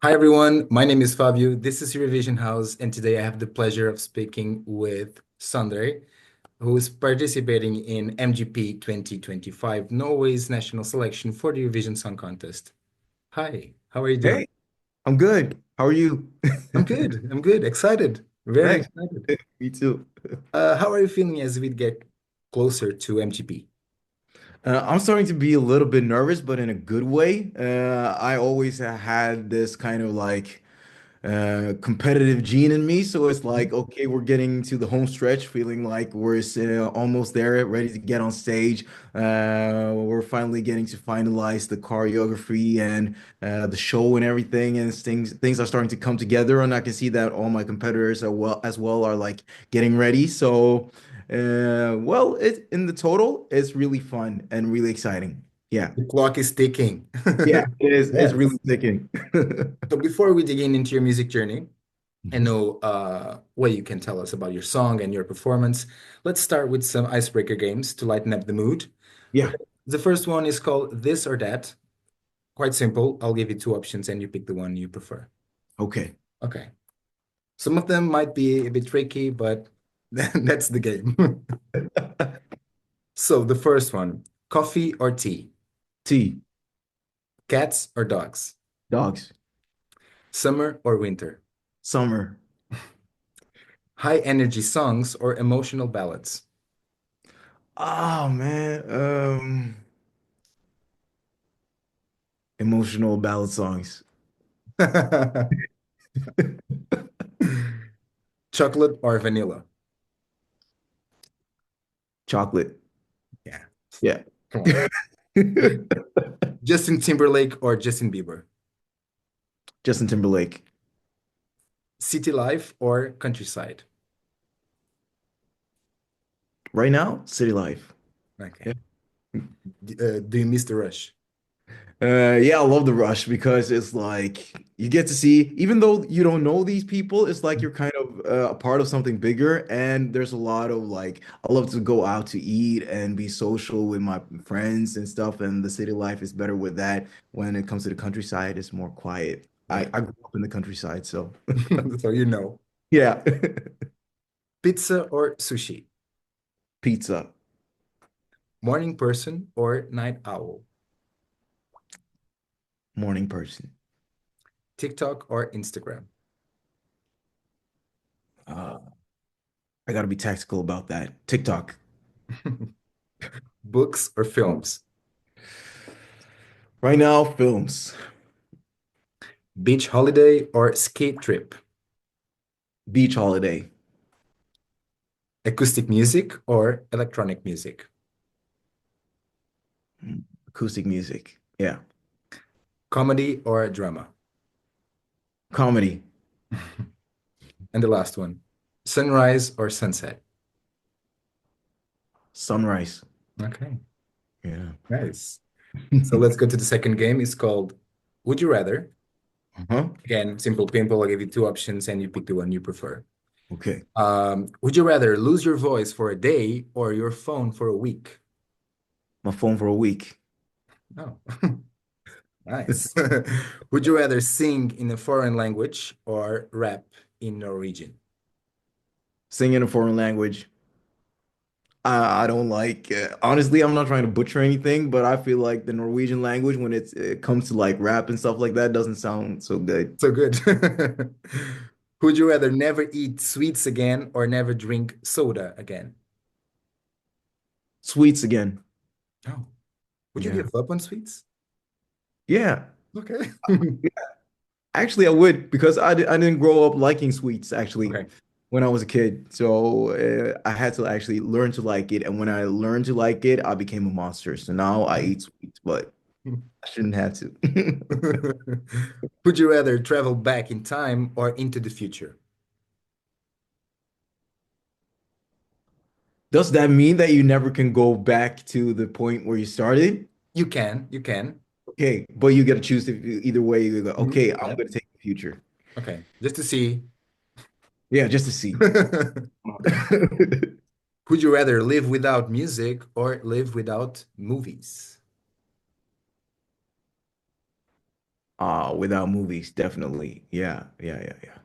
Hi everyone, my name is Fábio. This is Eurovisionhaus, and today I have the pleasure of speaking with Sondrey, who is participating in MGP 2025, Norway's national selection for the Eurovision Song Contest. Hi, how are you doing? Hey, I'm good. How are you? I'm good. I'm good. Excited. Very Nice. excited. Me too. How are you feeling as we get closer to MGP? I'm starting to be a little bit nervous, but in a good way. I always had this kind of like competitive gene in me. So it's like, okay, we're getting to the home stretch, feeling like we're almost there, ready to get on stage. We're finally getting to finalize the choreography and the show and everything, and things are starting to come together. And I can see that all my competitors are well are like getting ready. So, well, it in the total, it's really fun and really exciting. Yeah. The clock is ticking. Yeah, it is. It's really Yes. ticking. So before we dig into your music journey, and know what you can tell us about your song and your performance. Let's start with some icebreaker games to lighten up the mood. Yeah. Okay. The first one is called This or That. Quite simple. I'll give you two options and you pick the one you prefer. Okay. Okay. Some of them might be a bit tricky, but that's the game. So the first one, coffee or tea? T. Cats or dogs? Dogs. Summer or winter? Summer. High energy songs or emotional ballads? Oh man. Emotional ballad songs. Chocolate or vanilla? Chocolate. Yeah. Yeah. Come on. Justin Timberlake or Justin Bieber? Justin Timberlake. City life or countryside? Right now, City Life. Okay. Yeah. Do you miss the rush? Yeah, I love the Rush because it's like you get to see, even though you don't know these people, it's like you're kind of a part of something bigger. And there's a lot of like, I love to go out to eat and be social with my friends and stuff. And the city life is better with that. When it comes to the countryside, it's more quiet. I, Right. I grew up in the countryside, so So you know. yeah. Pizza or sushi? Pizza. Morning person or night owl? Morning person. TikTok or Instagram? Uh, I gotta be tactical about that. TikTok. Books or films? Right now, films. Beach holiday or skate trip? Beach holiday. Acoustic music or electronic music? Acoustic music. Yeah. Comedy or drama? Comedy. And the last one, sunrise or sunset? Sunrise. Okay, Yeah. nice. So let's go to the second game. It's called Would You Rather? Uh-huh. Again, simple, pimple. I'll give you two options and you pick the one you prefer. Okay. Would you rather lose your voice for a day or your phone for a week? My phone for a week. Oh, nice. Would you rather sing in a foreign language or rap in Norwegian? Sing in a foreign language. I don't like, honestly, I'm not trying to butcher anything, but I feel like the Norwegian language, when it comes to like rap and stuff like that, doesn't sound so good. So good. Would you rather never eat sweets again or never drink soda again? Sweets again. Oh, would you Yeah. give up on sweets? Yeah. Okay. Actually, I would because I didn't grow up liking sweets actually Okay. when I was a kid. So I had to actually learn to like it. And when I learned to like it, I became a monster. So now I eat sweets, but I shouldn't have to. Would you rather travel back in time or into the future? Does that mean that you never can go back to the point where you started? You can, you can. Okay, but you got to choose if either way. You go, Mhm. okay, I'm Yeah. going to take the future. Okay. Just to see. Yeah, just to see. Would you rather live without music or live without movies? Without movies, definitely. Yeah, yeah, yeah, yeah.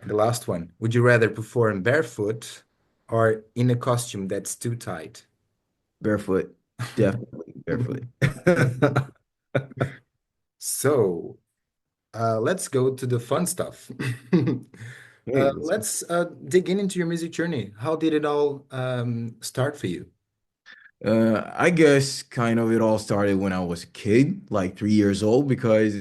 And the last one, would you rather perform barefoot or in a costume that's too tight? Barefoot, definitely barefoot. So, let's go to the fun stuff. Hey, let's go. Let's dig into your music journey. How did it all start for you? I guess kind of it all started when I was a kid, like 3 years old, because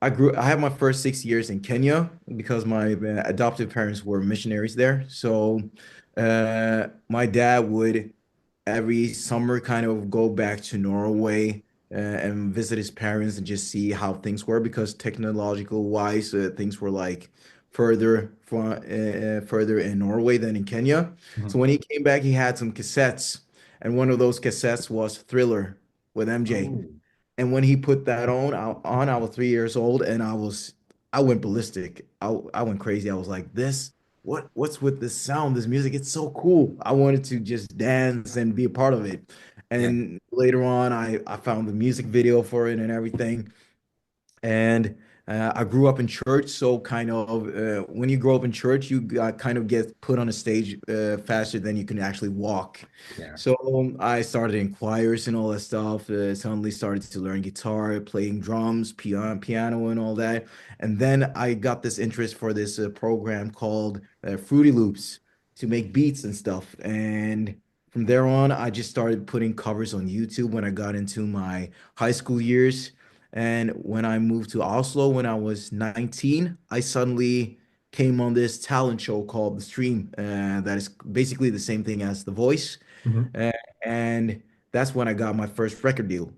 I had my first 6 years in Kenya because my adoptive parents were missionaries there. So my dad would every summer kind of go back to Norway and visit his parents and just see how things were because technological wise, things were like further in Norway than in Kenya. So Mhm. when he came back, he had some cassettes, and one of those cassettes was Thriller with MJ. Oh, And when he put that on, I was 3 years old, and I went ballistic. I went crazy. I was like, what's with this sound, this music? It's so cool. I wanted to just dance and be a part of it. yeah, And later on, I found the music video for it and everything. And I grew up in church, so kind of when you grow up in church, you kind of get put on a stage faster than you can actually walk. yeah, So I started in choirs and all that stuff. Suddenly started to learn guitar, playing drums, piano, and all that. And then I got this interest for this program called Fruity Loops to make beats and stuff. And from there on, I just started putting covers on YouTube when I got into my high school years. And when I moved to Oslo when I was 19, I suddenly came on this talent show called The Stream, that is basically the same thing as The Voice. mhm, Uh, and that's when I got my first record deal.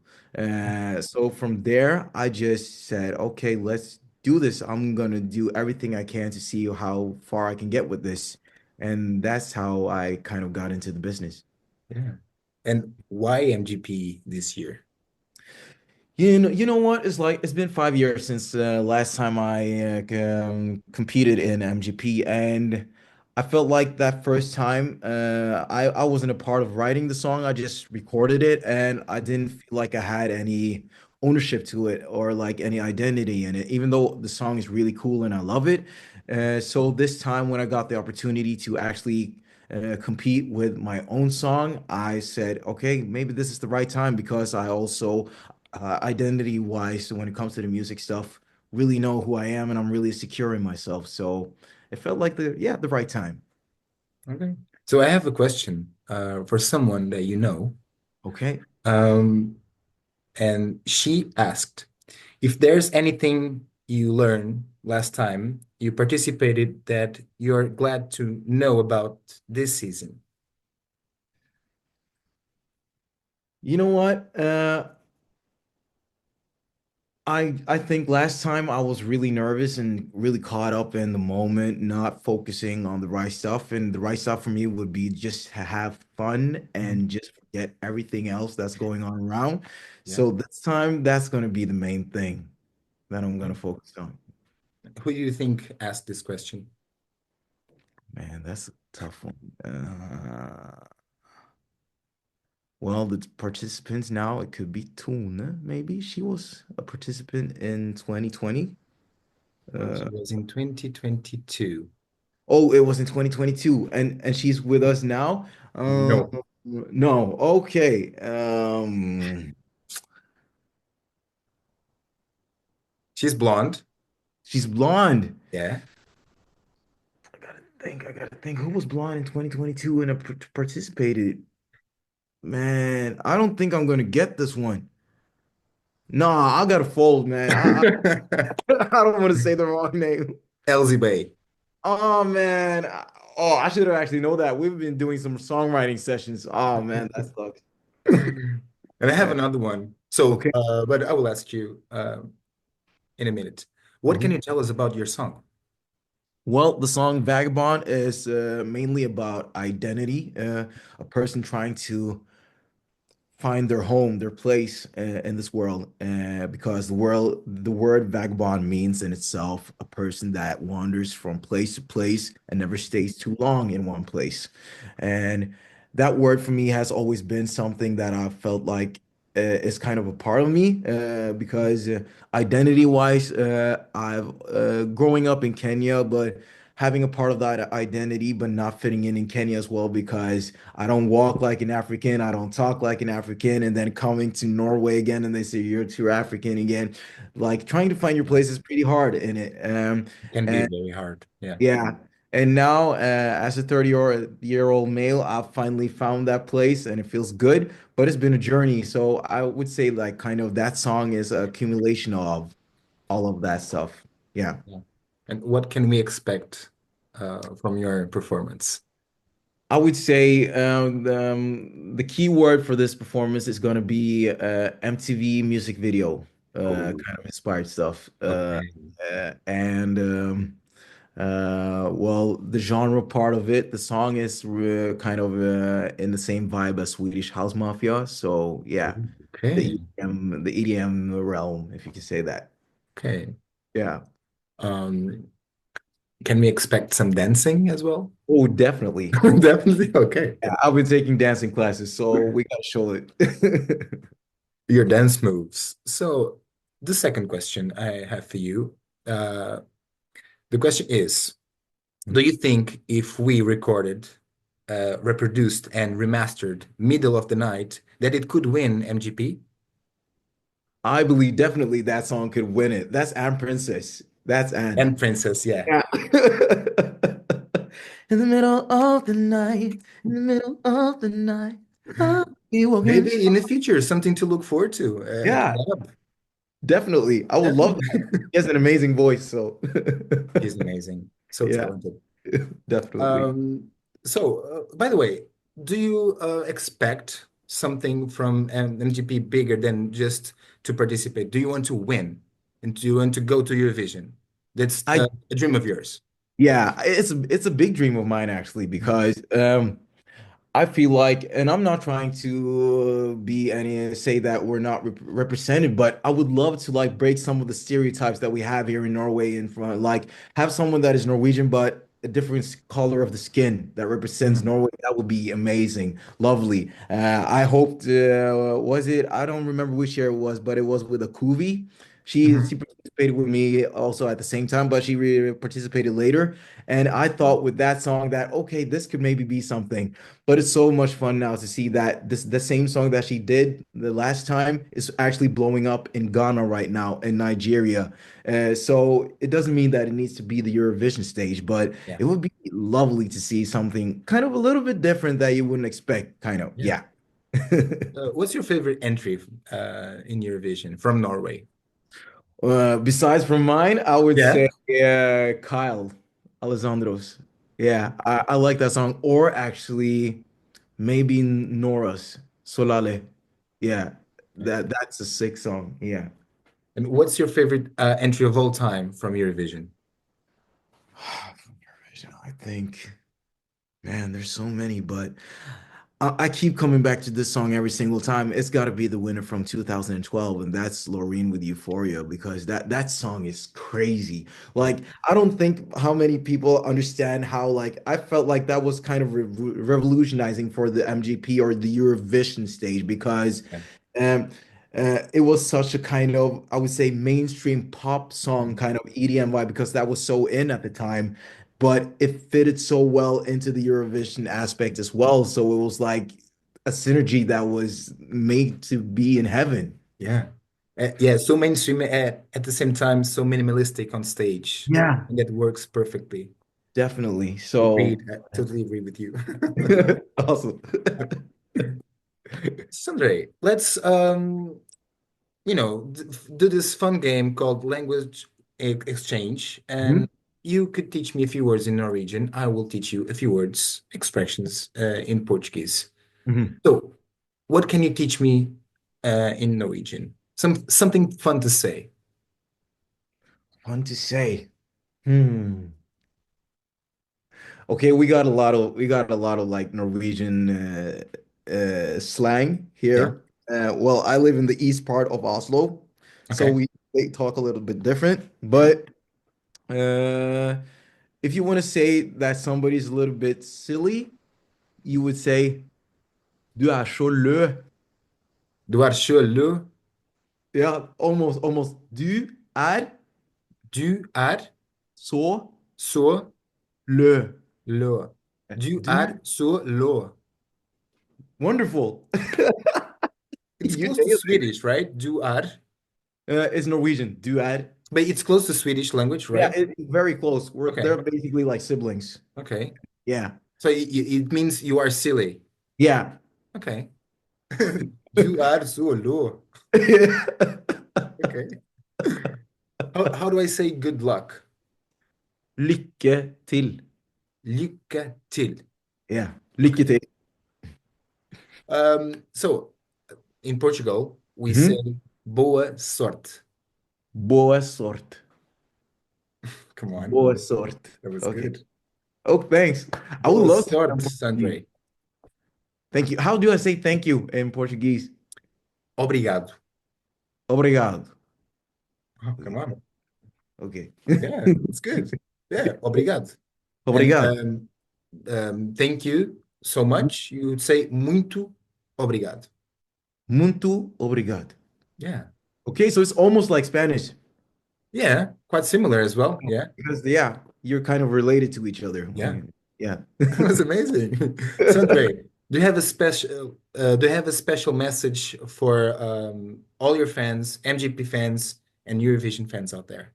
So from there, I just said, okay, let's do this. I'm gonna do everything I can to see how far I can get with this. And that's how I kind of got into the business. yeah. And why MGP this year? You know what? It's like it's been 5 years since last time I competed in MGP, and I felt like that first time I wasn't a part of writing the song. I just recorded it, and I didn't feel like I had any ownership to it or like any identity in it, even though the song is really cool and I love it. So this time, when I got the opportunity to actually compete with my own song, I said, okay, maybe this is the right time because I also identity wise when it comes to the music stuff really know who I am and I'm really secure in myself, so it felt like the right time. Okay. So I have a question for someone that you know. Okay. Um, and she asked if there's anything you learned last time you participated that you're glad to know about this season. You know what, I think last time I was really nervous and really caught up in the moment, not focusing on the right stuff. And the right stuff for me would be just to have fun and just forget everything else that's going on around. Yeah. So this time, that's going to be the main thing that I'm going to focus on. Who do you think asked this question? Man, that's a tough one. Well, the participants now, it could be Tuna, maybe. She was a participant in 2020. Well, Uh, she was in 2022. oh, it was in 2022, and she's with us now. No. No, okay. She's blonde. She's blonde. Yeah. I gotta think. Who was blonde in 2022 and participated? Man, I don't think I'm gonna get this one. Nah, I gotta fold, man. I don't want to say the wrong name. Elsie Bay. Oh man. Oh, I should have actually know that. We've been doing some songwriting sessions. Oh man, that sucks. And I have Uh, another one. So, okay. but I will ask you in a minute. What can Mhm. you tell us about your song? Well, the song Vagabond is mainly about identity, a person trying to find their home, their place in this world. Because the word vagabond means in itself a person that wanders from place to place and never stays too long in one place. And that word for me has always been something that I felt like. is kind of a part of me because identity-wise, I've growing up in Kenya, but having a part of that identity, but not fitting in Kenya as well because I don't walk like an African, I don't talk like an African, and then coming to Norway again, and they say you're too African again. Like trying to find your Yeah. place is pretty hard in it. It can be very hard. Yeah. Yeah. And now, as a 30-year-old male, I've finally found that place and it feels good, but it's been a journey. So I would say, like, kind of that song is a accumulation of all of that stuff. Yeah. Yeah. And what can we expect from your performance? I would say the key word for this performance is going to be MTV music video, Oh, kind of inspired stuff. okay. And well, the genre part of it, the song is kind of in the same vibe as Swedish House Mafia. So yeah, Okay. the EDM realm, if you can say that. Okay. Yeah. Um, can we expect some dancing as well? Oh, definitely. Definitely. Okay. Yeah, I've been taking dancing classes, so we gotta show it. Your dance moves. So the second question I have for you, uh, the question is, do you think if we recorded, reproduced, and remastered Middle of the Night, that it could win MGP? I believe definitely that song could win it. That's Anne Princess. That's Anne. And Princess, yeah. Yeah. In the middle of the night, in the middle of the night, I'll be walking. Maybe in the future, something to look forward to. A Yeah, collab. definitely. I would love that. Definitely. He has an amazing voice, so He's amazing. So yeah, talented. definitely. Um, by the way, do you expect something from MGP bigger than just to participate? Do you want to win? And do you want to go to Eurovision? That's I a dream of yours. Yeah, it's a big dream of mine actually because I feel like, and I'm not trying to be any say that we're not represented, but I would love to like break some of the stereotypes that we have here in Norway and from like have someone that is Norwegian but a different color of the skin that represents Mhm. Norway. That would be amazing, lovely. I hoped was it? I don't remember which year it was, but it was with a Kuvi. She Mhm. participated with me also at the same time, but she participated later. And I thought with that song that okay, this could maybe be something. But it's so much fun now to see that this the same song that she did the last time is actually blowing up in Ghana right now in Nigeria. So it doesn't mean that it needs to be the Eurovision stage, but Yeah. it would be lovely to see something kind of a little bit different that you wouldn't expect. Kind of, Yeah. yeah. What's your favorite entry in Eurovision from Norway? Besides from mine, I would Yeah. say Kyle Alessandros. Yeah, I like that song. Or actually, maybe Nora's Solale. Yeah, that's a sick song. Yeah. And what's your favorite entry of all time from Eurovision? From Eurovision, I think, man, there's so many, but I keep coming back to this song every single time. It's got to be the winner from 2012, and that's Loreen with Euphoria because that song is crazy. Like, I don't think how many people understand how like I felt like that was kind of revolutionizing for the MGP or the Eurovision stage because Yeah. um, it was such a kind of, I would say, mainstream pop song kind of EDM vibe because that was so in at the time, but it fitted so well into the Eurovision aspect as well. So it was like a synergy that was made to be in heaven. Yeah. Yeah, so mainstream at the same time, so minimalistic on stage. Yeah. And that works perfectly. Definitely. So Agreed. I totally agree with you. awesome. Sondrey, let's do this fun game called language exchange. Mhm, And you could teach me a few words in Norwegian. I will teach you a few words, expressions in Portuguese. mhm. So, what can you teach me in Norwegian? Something fun to say. Fun to say. Hmm. Okay, we got a lot of like Norwegian slang Yeah. here. Well, I live in the east part of Oslo, so Okay. they talk a little bit different. But uh, if you want to say that somebody's a little bit silly, you would say du er så lø. Du er sjøl. Ja, almost. Du er Du er så så lø. lå. Du Du, er så lå. wonderful. It's You close to nailed it. Swedish, right? Du er. It's Norwegian. Du er. But it's close to Swedish language, Yeah, right? it's very close. Okay. They're basically like siblings. Okay. Yeah. So it means you are silly. Yeah. Okay. Du er så lå. Okay. How do I say good luck? Lykke til. Lycka till. Yeah. Lykke Okay. til. So in Portugal, we say Mhm. boa sorte. Boa sorte. Come on. Boa sorte. That was Okay. good. Oh, thanks. I would Boa love to hear sorte, more from you. Sondrey. Thank you. How do I say thank you in Portuguese? Obrigado. Obrigado. Oh, come on. Okay. Yeah, it's good. Yeah, obrigado. And Obrigado. thank you so much. You would say muito obrigado. Muito obrigado. Yeah. Okay, so it's almost like Spanish. Yeah, quite similar as well. Yeah. Because yeah, you're kind of related to each other. Yeah. Yeah. That was amazing. Sondrey, do you have a special message for all your fans, MGP fans, and Eurovision fans out there?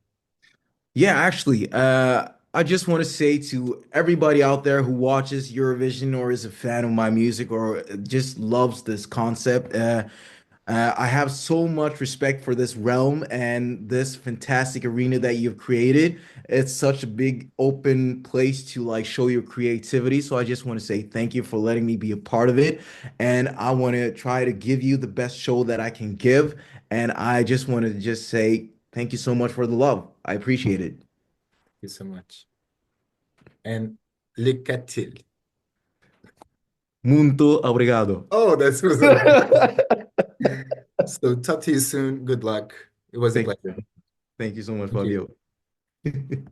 Yeah, actually, I just want to say to everybody out there who watches Eurovision or is a fan of my music or just loves this concept, I have so much respect for this realm and this fantastic arena that you've created. It's such a big open place to like show your creativity. So I just want to say thank you for letting me be a part of it. And I want to try to give you the best show that I can give. And I just want to just say thank you so much for the love. I appreciate it. Thank you so much. And lycka till. Muito obrigado. Oh, that was amazing. So talk to you soon. Good luck. It was a Thank pleasure. thank you so much, Thank you. Fábio.